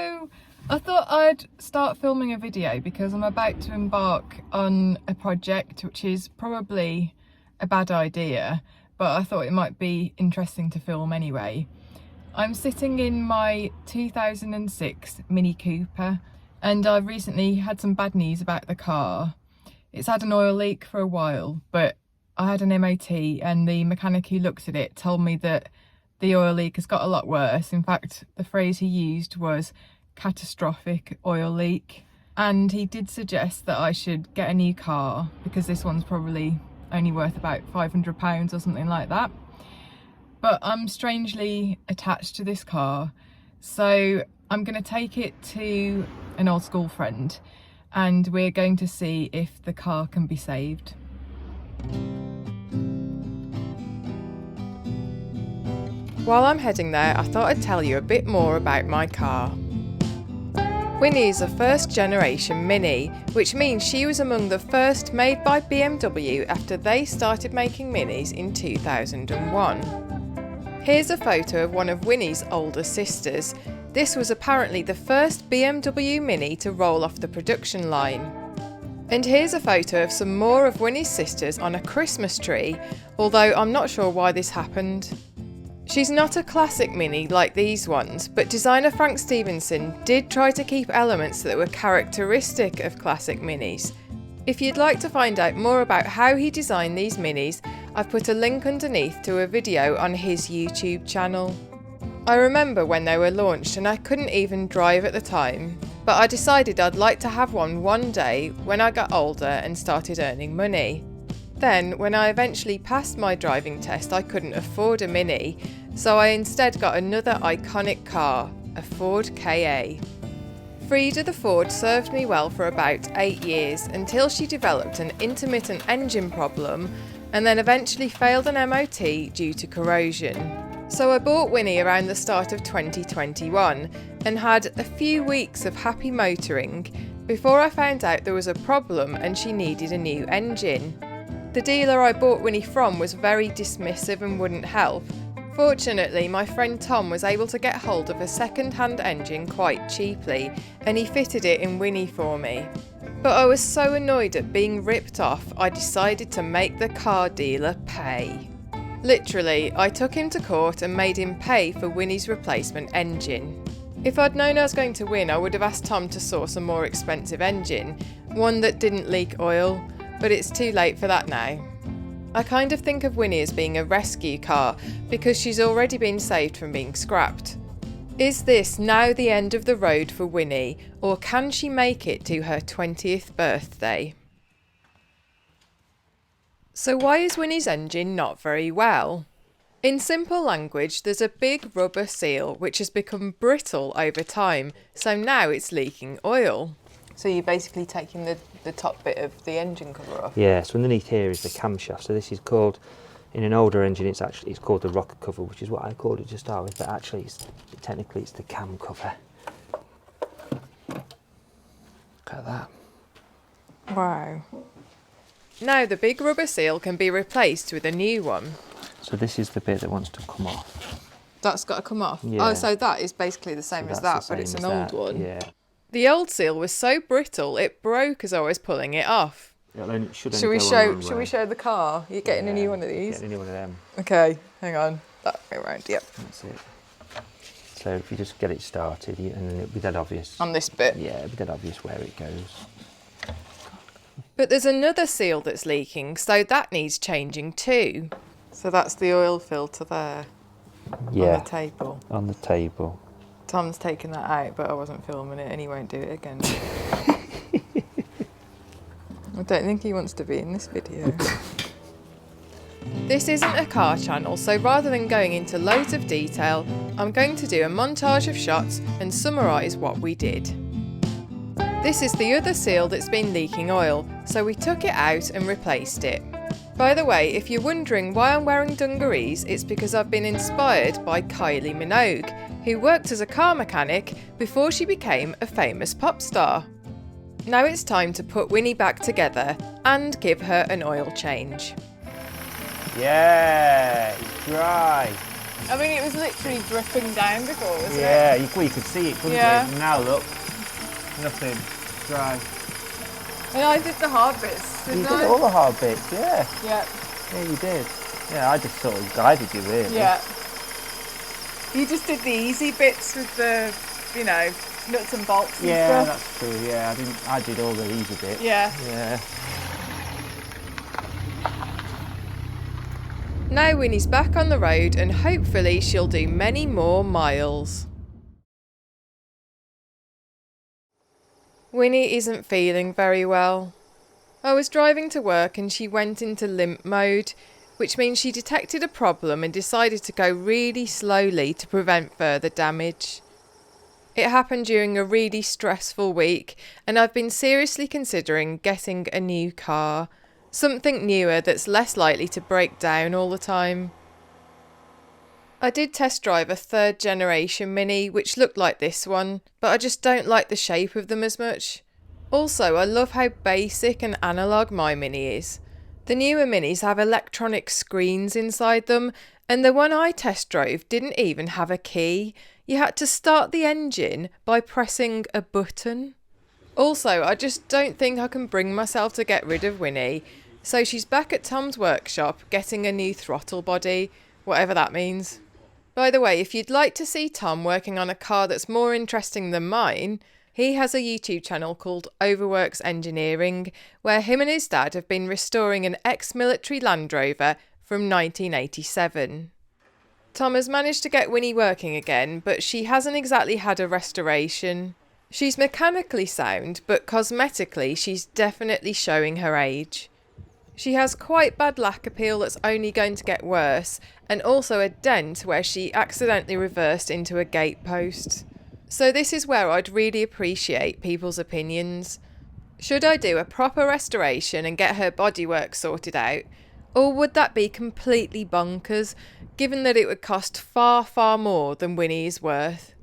So I thought I'd start filming a video because I'm about to embark on a project which is probably a bad idea, but I thought it might be interesting to film anyway. I'm sitting in my 2006 Mini Cooper and I've recently had some bad news about the car. It's had an oil leak for a while, but I had an MOT and the mechanic who looked at it told me that the oil leak has got a lot worse. In fact, the phrase he used was catastrophic oil leak. And he did suggest that I should get a new car because this one's probably only worth about £500 or something like that. But I'm strangely attached to this car. So I'm going to take it to an old school friend and we're going to see if the car can be saved. While I'm heading there, I thought I'd tell you a bit more about my car. Winnie is a first generation Mini, which means she was among the first made by BMW after they started making Minis in 2001. Here's a photo of one of Winnie's older sisters. This was apparently the first BMW Mini to roll off the production line. And here's a photo of some more of Winnie's sisters on a Christmas tree, although I'm not sure why this happened. She's not a classic Mini like these ones, but designer Frank Stevenson did try to keep elements that were characteristic of classic Minis. If you'd like to find out more about how he designed these Minis, I've put a link underneath to a video on his YouTube channel. I remember when they were launched and I couldn't even drive at the time, but I decided I'd like to have one day when I got older and started earning money. Then, when I eventually passed my driving test, I couldn't afford a Mini, so I instead got another iconic car, a Ford Ka. Frida the Ford served me well for about 8 years until she developed an intermittent engine problem and then eventually failed an MOT due to corrosion. So I bought Winnie around the start of 2021 and had a few weeks of happy motoring before I found out there was a problem and she needed a new engine. The dealer I bought Winnie from was very dismissive and wouldn't help. Fortunately, my friend Tom was able to get hold of a second-hand engine quite cheaply, and he fitted it in Winnie for me. But I was so annoyed at being ripped off, I decided to make the car dealer pay. Literally, I took him to court and made him pay for Winnie's replacement engine. If I'd known I was going to win, I would have asked Tom to source a more expensive engine, one that didn't leak oil. But it's too late for that now. I kind of think of Winnie as being a rescue car because she's already been saved from being scrapped. Is this now the end of the road for Winnie, or can she make it to her 20th birthday? So why is Winnie's engine not very well? In simple language, there's a big rubber seal which has become brittle over time, so now it's leaking oil. So you're basically taking the top bit of the engine cover off? Yeah, so underneath here is the camshaft. So this is called, in an older engine, it's called the rocker cover, which is what I called it to start with, but actually technically it's the cam cover. Look at that. Wow. Now the big rubber seal can be replaced with a new one. So this is the bit that wants to come off. That's got to come off? Yeah. Oh, so that is basically the same as that, but it's an old one. Yeah. The old seal was so brittle it broke as I was pulling it off. Should we show the car? You're getting a new one of these? Getting a new one of them. Okay, hang on. That way around, yep. That's it. So if you just get it started, and then it'll be dead obvious. On this bit? Yeah, it'll be dead obvious where it goes. But there's another seal that's leaking, so that needs changing too. So that's the oil filter there? Yeah. On the table? On the table. Tom's taken that out, but I wasn't filming it and he won't do it again. I don't think he wants to be in this video. This isn't a car channel, so rather than going into loads of detail, I'm going to do a montage of shots and summarise what we did. This is the other seal that's been leaking oil, so we took it out and replaced it. By the way, if you're wondering why I'm wearing dungarees, it's because I've been inspired by Kylie Minogue, who worked as a car mechanic before she became a famous pop star. Now it's time to put Winnie back together and give her an oil change. Yeah, it's dry. I mean, it was literally dripping down before, wasn't it? Yeah, you could see it, couldn't Yeah. you? Now look, nothing, dry. And I did the hard bits, You didn't did I? all the hard bits, yeah. Yeah. Yeah, you did. Yeah, I just sort of guided you really. Yeah. You just did the easy bits with the, you know, nuts and bolts and Yeah, stuff. that's true. Yeah, I did all the easy bits. Yeah. Yeah. Now Winnie's back on the road and hopefully she'll do many more miles. Winnie isn't feeling very well. I was driving to work and she went into limp mode, which means she detected a problem and decided to go really slowly to prevent further damage. It happened during a really stressful week and I've been seriously considering getting a new car, something newer that's less likely to break down all the time. I did test drive a 3rd generation Mini which looked like this one, but I just don't like the shape of them as much. Also, I love how basic and analogue my Mini is. The newer Minis have electronic screens inside them, and the one I test drove didn't even have a key. You had to start the engine by pressing a button. Also, I just don't think I can bring myself to get rid of Winnie, so she's back at Tom's workshop getting a new throttle body, whatever that means. By the way, if you'd like to see Tom working on a car that's more interesting than mine, he has a YouTube channel called Overworks Engineering, where him and his dad have been restoring an ex-military Land Rover from 1987. Tom has managed to get Winnie working again, but she hasn't exactly had a restoration. She's mechanically sound, but cosmetically she's definitely showing her age. She has quite bad lack appeal that's only going to get worse, and also a dent where she accidentally reversed into a gate post. So this is where I'd really appreciate people's opinions. Should I do a proper restoration and get her bodywork sorted out? Or would that be completely bonkers, given that it would cost far, far more than Winnie is worth?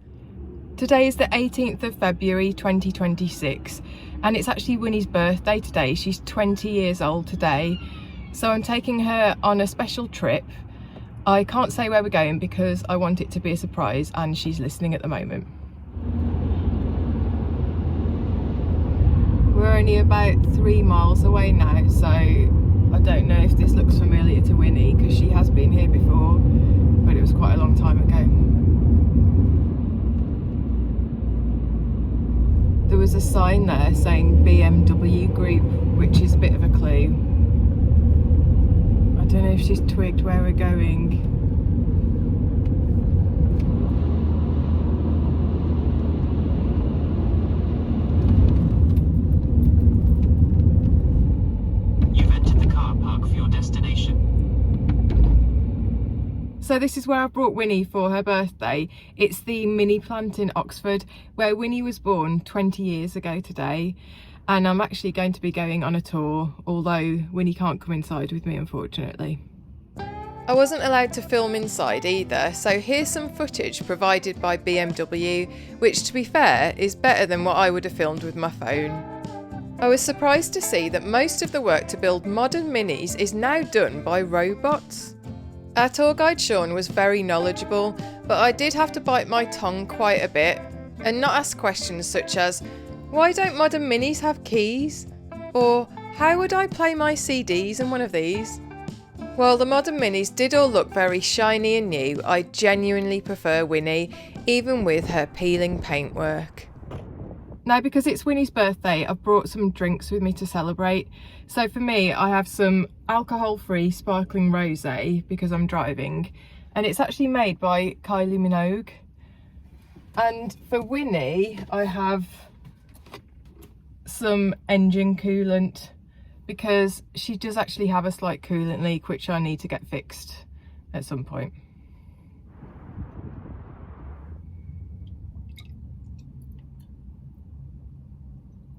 Today is the 18th of February 2026, and it's actually Winnie's birthday today. She's 20 years old today, so I'm taking her on a special trip. I can't say where we're going because I want it to be a surprise, and she's listening at the moment. We're only about 3 miles away now, so I don't know if this looks familiar to Winnie because she has been here before, but it was quite a long time ago. There was a sign there saying BMW Group, which is a bit of a clue. I don't know if she's twigged where we're going. You've entered the car park for your destination. So this is where I brought Winnie for her birthday. It's the mini plant in Oxford, where Winnie was born 20 years ago today. And I'm actually going to be going on a tour, although Winnie can't come inside with me, unfortunately. I wasn't allowed to film inside either, so here's some footage provided by BMW, which to be fair is better than what I would have filmed with my phone. I was surprised to see that most of the work to build modern Minis is now done by robots. Our tour guide Sean was very knowledgeable, but I did have to bite my tongue quite a bit and not ask questions such as, why don't modern Minis have keys? Or how would I play my CDs in one of these? While the modern Minis did all look very shiny and new, I genuinely prefer Winnie, even with her peeling paintwork. Now, because it's Winnie's birthday, I've brought some drinks with me to celebrate. So for me, I have some alcohol-free sparkling rosé because I'm driving, and it's actually made by Kylie Minogue. And for Winnie, I have some engine coolant because she does actually have a slight coolant leak, which I need to get fixed at some point.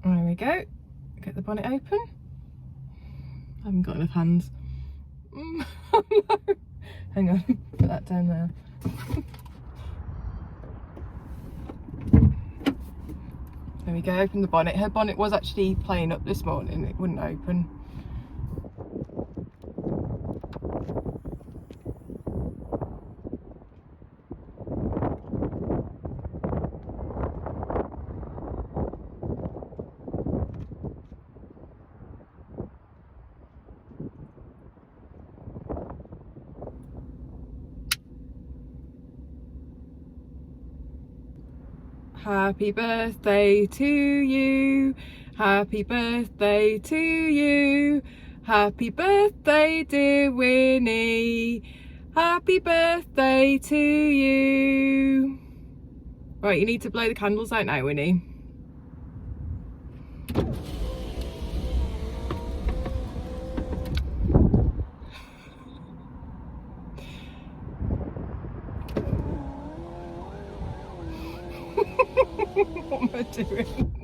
There we go. Get the bonnet open. I haven't got enough hands. Oh no. Hang on, put that down there. There we go, open the bonnet. Her bonnet was actually playing up this morning, it wouldn't open. Happy birthday to you. Happy birthday to you. Happy birthday, dear Winnie. Happy birthday to you. Right, you need to blow the candles out now, Winnie. What am I doing?